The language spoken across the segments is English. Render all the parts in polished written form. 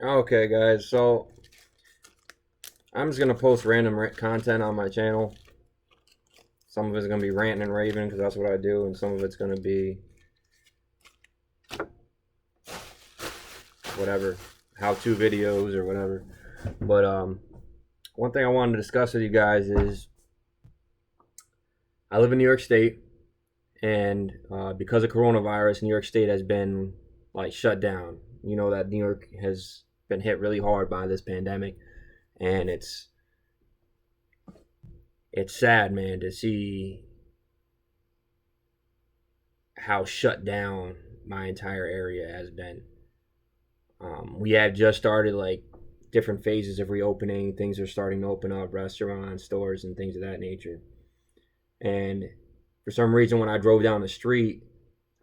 Okay, guys, so I'm just gonna post random content on my channel. Some of it's gonna be ranting and raving because that's what I do, and some of it's gonna be whatever, how-to videos or whatever. But one thing I wanted to discuss with you guys is I live in New York State, and because of coronavirus, New York State has been like shut down. You know that New York has been hit really hard by this pandemic, and it's sad, man, to see how shut down my entire area has been. We have just started like different phases of reopening. Things are starting to open up, restaurants, stores, and things of that nature. And for some reason, when I drove down the street,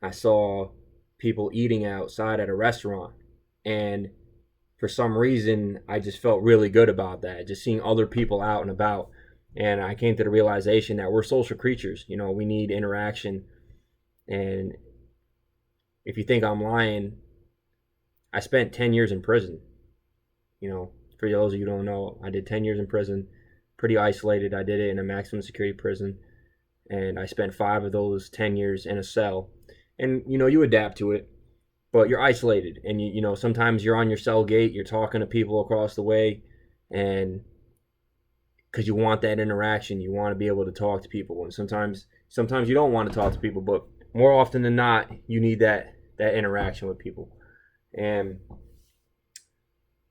I saw people eating outside at a restaurant. And for some reason, I just felt really good about that. Just seeing other people out and about. And I came to the realization that we're social creatures. You know, we need interaction. And if you think I'm lying, I spent 10 years in prison. You know, for those of you who don't know, I did 10 years in prison, pretty isolated. I did it in a maximum security prison, and I spent 5 of those 10 years in a cell. And, you know, you adapt to it, but you're isolated. And, you know, sometimes you're on your cell gate, you're talking to people across the way, and because you want that interaction, you want to be able to talk to people. And sometimes you don't want to talk to people, but more often than not, you need that interaction with people. And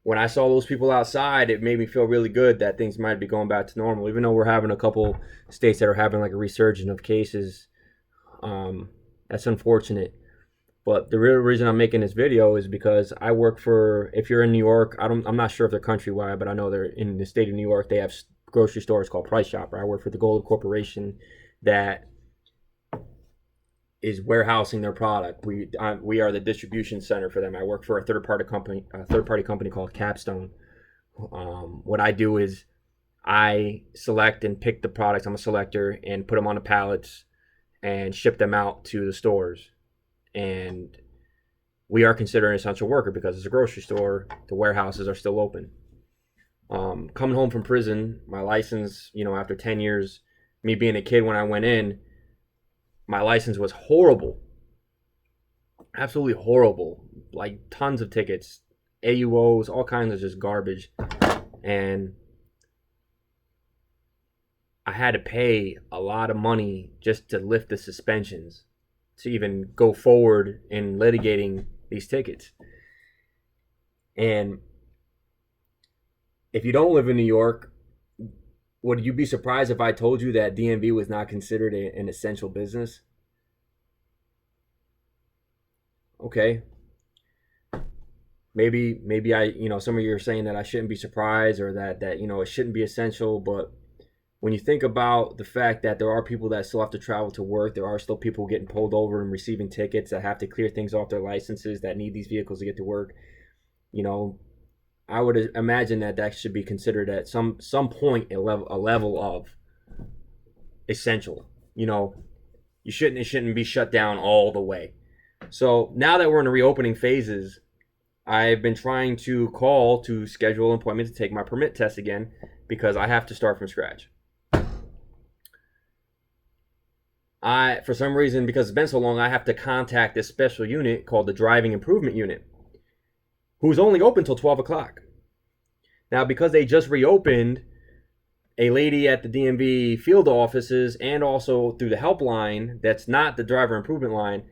when I saw those people outside, it made me feel really good that things might be going back to normal. Even though we're having a couple states that are having like a resurgence of cases, that's unfortunate. But the real reason I'm making this video is because I work for. If you're in New York, I'm not sure if they're countrywide, but I know they're in the state of New York. They have grocery stores called Price Chopper. I work for the Gold Corporation that is warehousing their product. We are the distribution center for them. I work for a third party company called Capstone. What I do is I select and pick the products. I'm a selector and put them on the pallets and ship them out to the stores. And we are considered an essential worker because it's a grocery store. The warehouses are still open. Coming home from prison, my license, you know, after 10 years, me being a kid when I went in, my license was horrible, absolutely horrible. Like tons of tickets, AUOs, all kinds of just garbage. And I had to pay a lot of money just to lift the suspensions to even go forward in litigating these tickets. And if you don't live in New York, would you be surprised if I told you that DMV was not considered an essential business? Okay. Maybe I, you know, some of you are saying that I shouldn't be surprised or that you know, it shouldn't be essential, but when you think about the fact that there are people that still have to travel to work, there are still people getting pulled over and receiving tickets that have to clear things off their licenses that need these vehicles to get to work, you know, I would imagine that that should be considered at some point a level of essential. You know, it shouldn't be shut down all the way. So now that we're in the reopening phases, I've been trying to call to schedule an appointment to take my permit test again because I have to start from scratch. For some reason, because it's been so long, I have to contact this special unit called the Driving Improvement Unit, who's only open till 12 o'clock. Now, because they just reopened, a lady at the DMV field offices and also through the helpline that's not the driver improvement line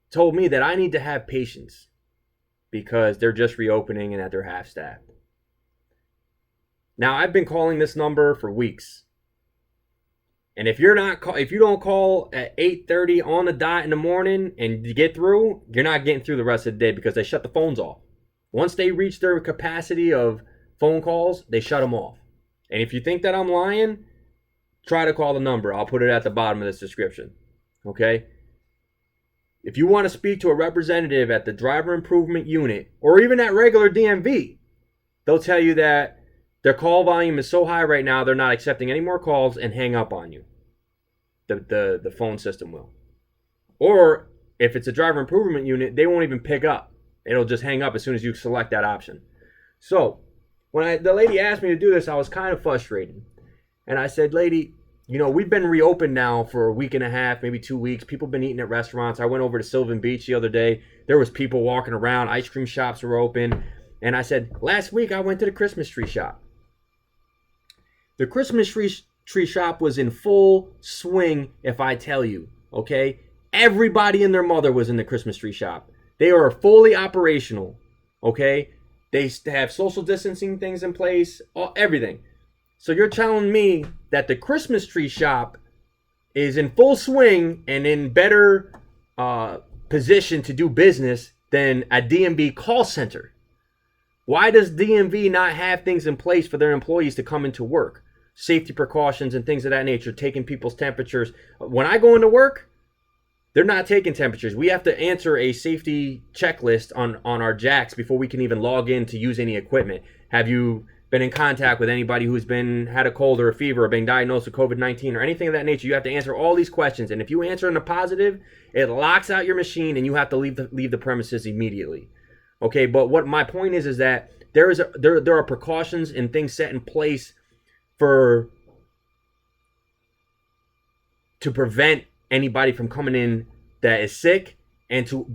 told me that I need to have patience because they're just reopening and that they're half staffed. Now, I've been calling this number for weeks. And if you don't call at 8:30 on the dot in the morning and you get through, you're not getting through the rest of the day because they shut the phones off. Once they reach their capacity of phone calls, they shut them off. And if you think that I'm lying, try to call the number. I'll put it at the bottom of this description. Okay? If you want to speak to a representative at the driver improvement unit or even at regular DMV, they'll tell you that their call volume is so high right now, they're not accepting any more calls and hang up on you. The phone system will. Or if it's a driver improvement unit, they won't even pick up. It'll just hang up as soon as you select that option. So when the lady asked me to do this, I was kind of frustrated. And I said, lady, we've been reopened now for a week and a half, maybe 2 weeks. People have been eating at restaurants. I went over to Sylvan Beach the other day. There was people walking around. Ice cream shops were open. And I said, last week I went to the Christmas tree shop. The Christmas tree shop was in full swing, if I tell you, okay? Everybody and their mother was in the Christmas tree shop. They are fully operational, okay? They have social distancing things in place, everything. So you're telling me that the Christmas tree shop is in full swing and in better position to do business than a DMV call center? Why does DMV not have things in place for their employees to come into work? Safety precautions and things of that nature, taking people's temperatures. When I go into work, they're not taking temperatures. We have to answer a safety checklist on our jacks before we can even log in to use any equipment. Have you been in contact with anybody who's had a cold or a fever or been diagnosed with COVID-19 or anything of that nature? You have to answer all these questions. And if you answer in the positive, it locks out your machine and you have to leave the premises immediately. Okay, but what my point is that there are precautions and things set in place to prevent anybody from coming in that is sick and to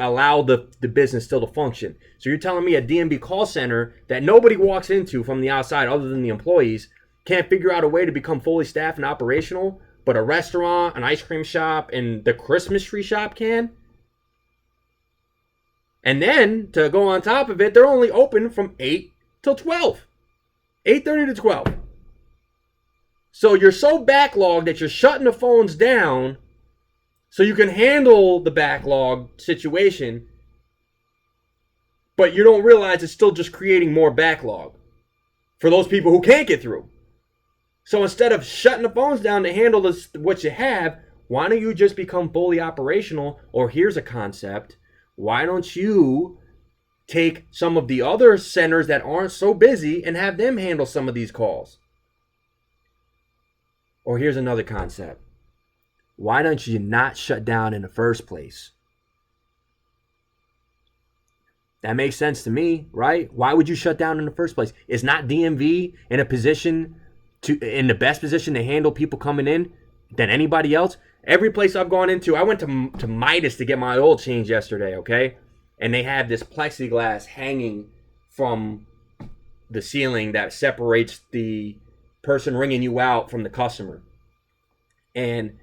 allow the business still to function. So you're telling me a DMV call center that nobody walks into from the outside other than the employees can't figure out a way to become fully staffed and operational, but a restaurant, an ice cream shop, and the Christmas tree shop can? And then, to go on top of it, they're only open from 8 till 12. 8:30 to 12. So you're so backlogged that you're shutting the phones down so you can handle the backlog situation, but you don't realize it's still just creating more backlog for those people who can't get through. So instead of shutting the phones down to handle what you have, why don't you just become fully operational? Or here's a concept. Why don't you take some of the other centers that aren't so busy and have them handle some of these calls? Or here's another concept. Why don't you not shut down in the first place? That makes sense to me, right? Why would you shut down in the first place? Is not DMV in the best position to handle people coming in than anybody else? Every place I've gone into, I went to Midas to get my oil changed yesterday, okay? And they have this plexiglass hanging from the ceiling that separates the person ringing you out from the customer. And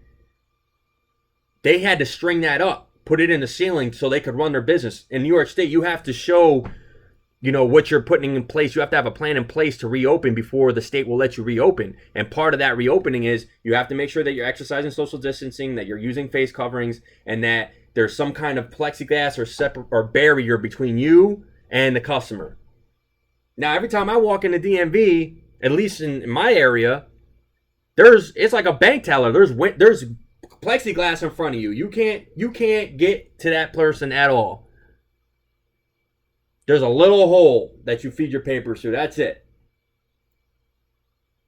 they had to string that up, put it in the ceiling so they could run their business. In New York State, you have to show, what you're putting in place. You have to have a plan in place to reopen before the state will let you reopen. And part of that reopening is you have to make sure that you're exercising social distancing, that you're using face coverings, and that there's some kind of plexiglass or barrier between you and the customer. Now, every time I walk into DMV, at least in my area, it's like a bank teller. There's plexiglass in front of you. You can't get to that person at all. There's a little hole that you feed your papers through. That's it.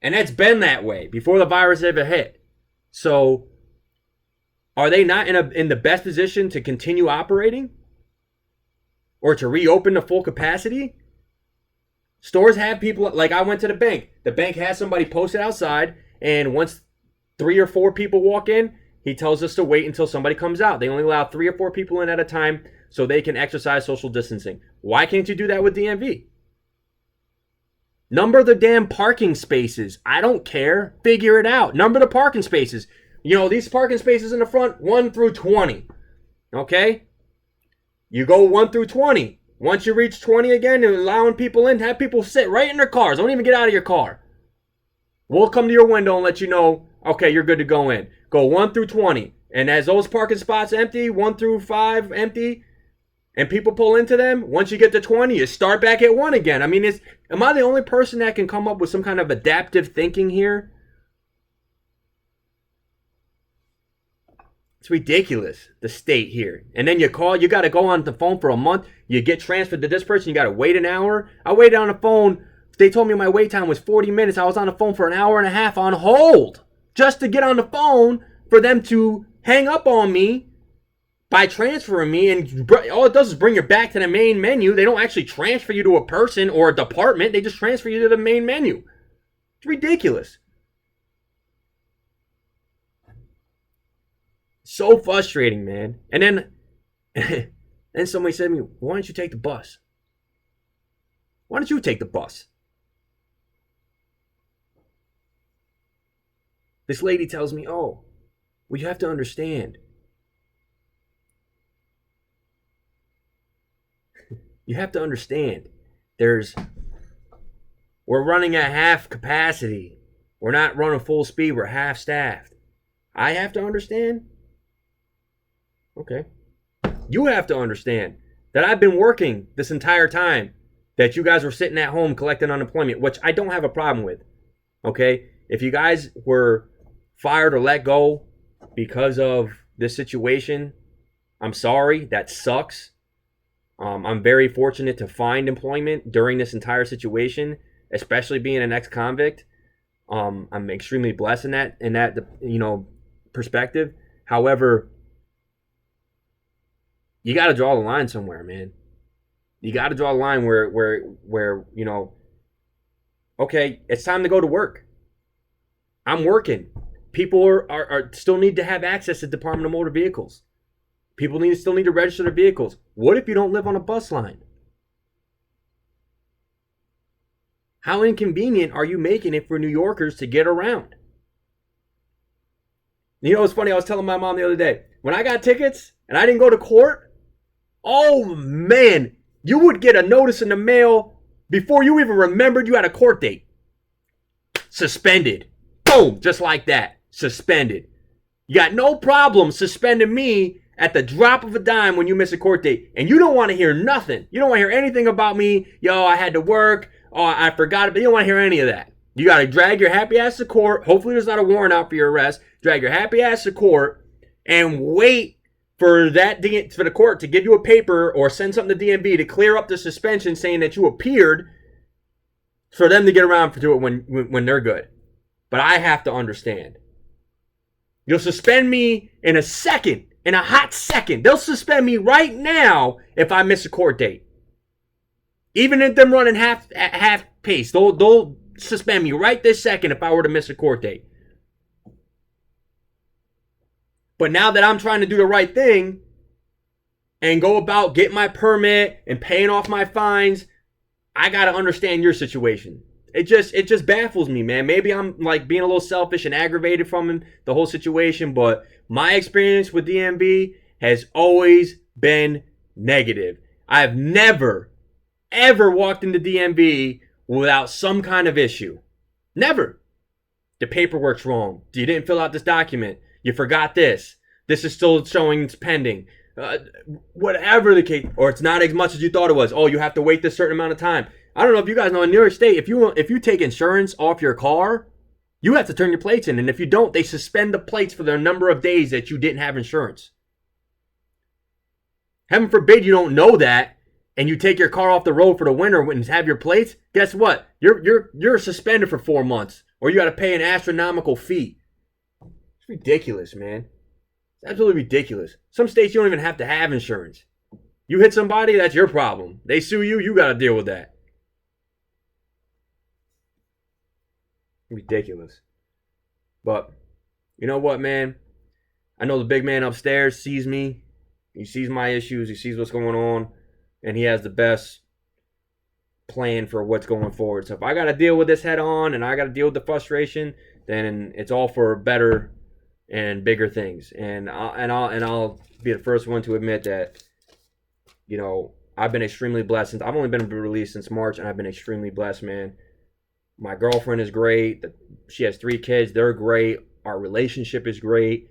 And that's been that way before the virus ever hit. So, are they not in the best position to continue operating? Or to reopen to full capacity? Stores have people, like I went to the bank. The bank has somebody posted outside, and once 3 or 4 people walk in, he tells us to wait until somebody comes out. They only allow 3 or 4 people in at a time so they can exercise social distancing. Why can't you do that with DMV? Number the damn parking spaces. I don't care. Figure it out. Number the parking spaces. These parking spaces in the front, 1 through 20. Okay? You go 1 through 20. Once you reach 20 again and allowing people in, have people sit right in their cars. Don't even get out of your car. We'll come to your window and let you know, okay, you're good to go in. Go 1 through 20. And as those parking spots empty, 1 through 5 empty, and people pull into them, once you get to 20, you start back at 1 again. I mean, am I the only person that can come up with some kind of adaptive thinking here? It's ridiculous, the state here. And then you got to go on the phone for a month. You get transferred to this person, you got to wait an hour. I waited on the phone. They told me my wait time was 40 minutes. I was on the phone for an hour and a half on hold just to get on the phone for them to hang up on me by transferring me, and all it does is bring you back to the main menu. They don't actually transfer you to a person or a department. They just transfer you to the main menu. It's ridiculous. So frustrating, man. And then somebody said to me, why don't you take the bus? Why don't you take the bus? This lady tells me, oh, well, you have to understand. You have to understand. We're running at half capacity. We're not running full speed. We're half staffed. I have to understand? Okay. You have to understand that I've been working this entire time that you guys were sitting at home collecting unemployment, which I don't have a problem with. Okay? If you guys were fired or let go because of this situation, I'm sorry. That sucks. I'm very fortunate to find employment during this entire situation, especially being an ex-convict. I'm extremely blessed in that perspective. However, you got to draw the line somewhere, man. You got to draw a line where okay, it's time to go to work. I'm working. People are still need to have access to Department of Motor Vehicles. People still need to register their vehicles. What if you don't live on a bus line? How inconvenient are you making it for New Yorkers to get around? You know, it's funny. I was telling my mom the other day, when I got tickets and I didn't go to court, oh man, you would get a notice in the mail before you even remembered you had a court date. Suspended. Boom, just like that. Suspended. You got no problem suspending me at the drop of a dime when you miss a court date. And you don't want to hear nothing. You don't want to hear anything about me. Yo, I had to work. Oh, I forgot it. But you don't want to hear any of that. You got to drag your happy ass to court. Hopefully there's not a warrant out for your arrest. Drag your happy ass to court and wait for the court to give you a paper or send something to DMV to clear up the suspension saying that you appeared, for them to get around to it when they're good. But I have to understand. You'll suspend me in a second, in a hot second. They'll suspend me right now if I miss a court date. Even if they're running half pace, they'll suspend me right this second if I were to miss a court date. But now that I'm trying to do the right thing and go about getting my permit and paying off my fines, I got to understand your situation. It just baffles me, man. Maybe I'm like being a little selfish and aggravated from the whole situation, but my experience with DMV has always been negative. I've never, ever walked into DMV without some kind of issue. Never. The paperwork's wrong. You didn't fill out this document. You forgot this. This is still showing it's pending. Whatever the case, or it's not as much as you thought it was. Oh, you have to wait this certain amount of time. I don't know if you guys know, in New York State, if you take insurance off your car, you have to turn your plates in. And if you don't, they suspend the plates for the number of days that you didn't have insurance. Heaven forbid you don't know that, and you take your car off the road for the winter and have your plates. Guess what? You're suspended for 4 months, or you got to pay an astronomical fee. It's ridiculous, man. It's absolutely ridiculous. Some states you don't even have to have insurance. You hit somebody, that's your problem. They sue you, you got to deal with that. Ridiculous. But you know what, man? I know the big man upstairs sees me. He sees my issues. He sees what's going on. And he has the best plan for what's going forward. So if I got to deal with this head on and I got to deal with the frustration, then it's all for better and bigger things. And I'll be the first one to admit that, you know, I've been extremely blessed. I've only been released since March, and I've been extremely blessed, man. My girlfriend is great. She has 3 kids. They're great. Our relationship is great.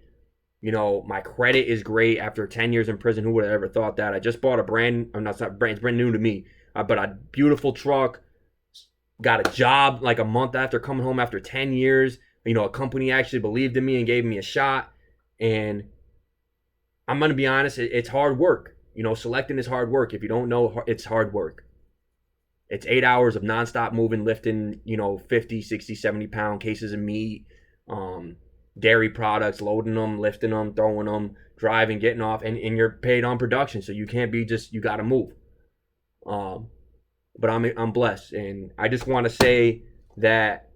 You know, my credit is great after 10 years in prison. Who would have ever thought that? I just bought it's brand new to me, but a beautiful truck. Got a job like a month after coming home after 10 years. You know, a company actually believed in me and gave me a shot. And I'm going to be honest, it's hard work. You know, selecting is hard work. If you don't know, it's hard work. It's 8 hours of nonstop moving, lifting, 50, 60, 70 pound cases of meat. dairy products, loading them, lifting them, throwing them, driving, getting off, and you're paid on production, so you can't be just, you got to move. Um, but I'm blessed, and I just want to say that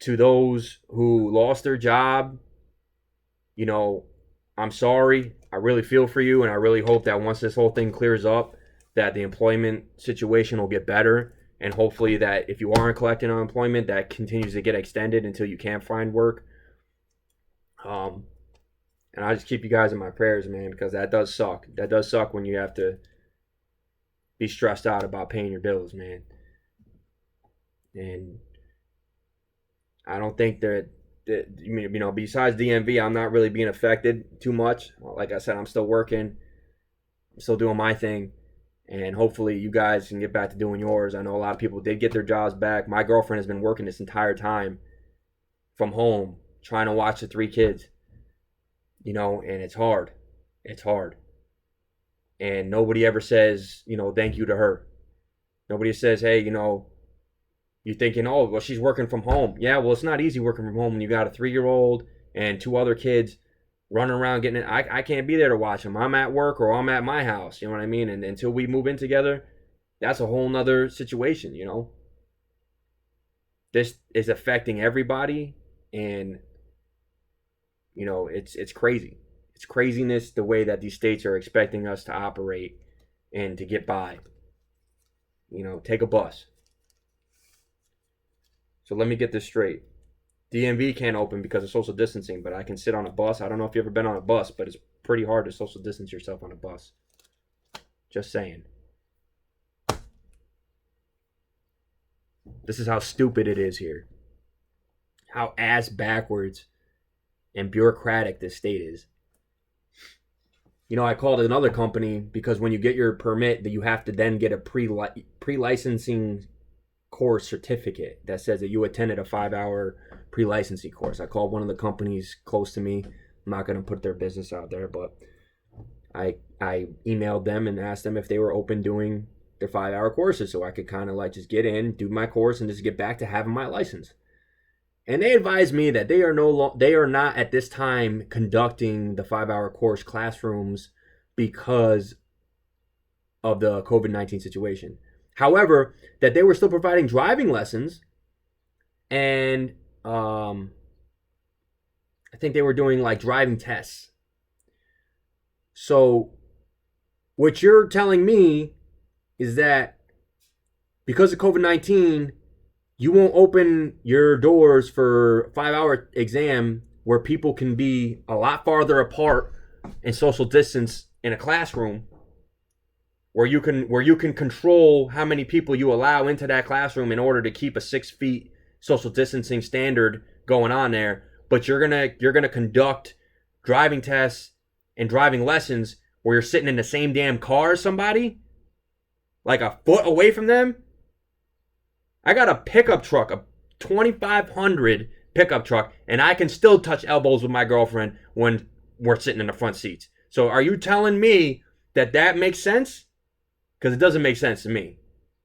to those who lost their job, you know, I'm sorry. I really feel for you, and I really hope that once this whole thing clears up, that the employment situation will get better, and hopefully that if you aren't collecting unemployment, that continues to get extended until you can't find work. And I just keep you guys in my prayers, man, because that does suck. That does suck when you have to be stressed out about paying your bills, man. And I don't think that you know, besides DMV, I'm not really being affected too much. Like I said, I'm still working, I'm still doing my thing, and hopefully you guys can get back to doing yours. I know a lot of people did get their jobs back. My girlfriend has been working this entire time from home, trying to watch the 3 kids, you know, and it's hard. It's hard. And nobody ever says, you know, thank you to her. Nobody says, hey, you know, you're thinking, oh, well, she's working from home. Yeah, well, it's not easy working from home when you got a 3-year-old and 2 other kids running around getting it. I can't be there to watch them. I'm at work or I'm at my house. You know what I mean? And until we move in together, that's a whole nother situation, you know? This is affecting everybody, and, you know, it's crazy. It's craziness the way that these states are expecting us to operate and to get by. You know, take a bus. So let me get this straight. DMV can't open because of social distancing, but I can sit on a bus. I don't know if you've ever been on a bus, but it's pretty hard to social distance yourself on a bus. Just saying. This is how stupid it is here. How ass backwards and bureaucratic this state is. You know, I called another company because when you get your permit, that you have to then get a pre-licensing course certificate that says that you attended a 5-hour pre-licensing course. I called one of the companies close to me. I'm not going to put their business out there, but I emailed them and asked them if they were open doing their 5-hour courses so I could kind of like just get in, do my course, and just get back to having my license. And they advised me that they are not at this time conducting the 5-hour course classrooms because of the COVID-19 situation. However, that they were still providing driving lessons, and I think they were doing like driving tests. So what you're telling me is that because of COVID-19, you won't open your doors for a 5-hour exam where people can be a lot farther apart and social distance in a classroom, where you can control how many people you allow into that classroom in order to keep a 6 feet social distancing standard going on there. But you're gonna conduct driving tests and driving lessons where you're sitting in the same damn car as somebody, like a foot away from them. I got a pickup truck, a 2500 pickup truck, and I can still touch elbows with my girlfriend when we're sitting in the front seats. So are you telling me that makes sense? Because it doesn't make sense to me.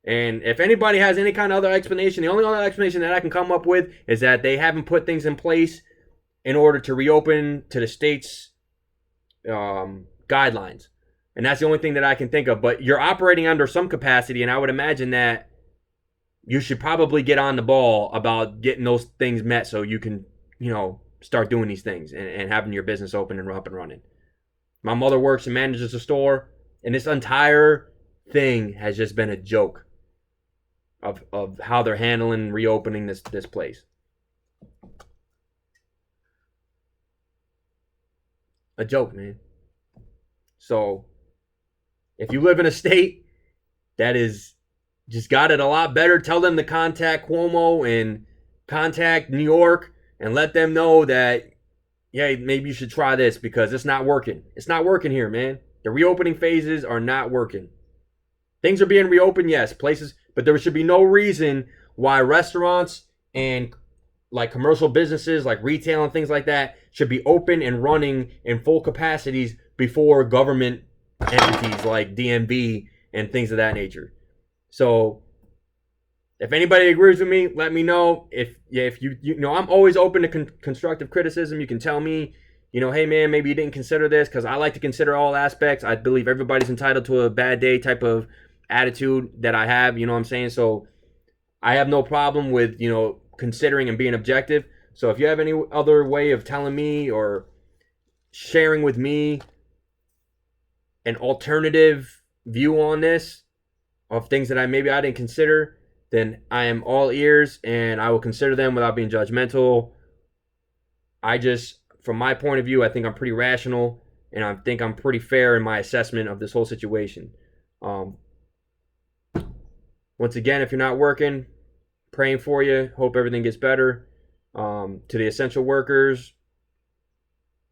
And if anybody has any kind of other explanation, the only other explanation that I can come up with is that they haven't put things in place in order to reopen to the state's guidelines. And that's the only thing that I can think of. But you're operating under some capacity, and I would imagine that you should probably get on the ball about getting those things met so you can, you know, start doing these things and having your business open and up and running. My mother works and manages a store, and this entire thing has just been a joke of how they're handling reopening this place. A joke, man. So if you live in a state that is just got it a lot better, tell them to contact Cuomo and contact New York and let them know that, yeah, maybe you should try this because it's not working. It's not working here, man. The reopening phases are not working. Things are being reopened, yes, places, but there should be no reason why restaurants and like commercial businesses like retail and things like that should be open and running in full capacities before government entities like DMV and things of that nature. So If anybody agrees with me, let me know. If you know, I'm always open to constructive criticism. You can tell me, hey man, maybe you didn't consider this, because I like to consider all aspects. I believe everybody's entitled to a bad day type of attitude that I have. You know what I'm saying? So I have no problem with considering and being objective. So if you have any other way of telling me or sharing with me an alternative view on this, of things that I didn't consider, then I am all ears and I will consider them without being judgmental. From my point of view, I think I'm pretty rational and I think I'm pretty fair in my assessment of this whole situation. Once again, if you're not working, praying for you. Hope everything gets better. To the essential workers,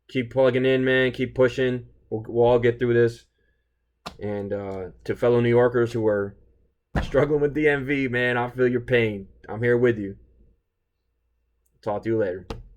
keep plugging in, man. Keep pushing. We'll all get through this. And to fellow New Yorkers who are struggling with DMV, man, I feel your pain. I'm here with you. Talk to you later.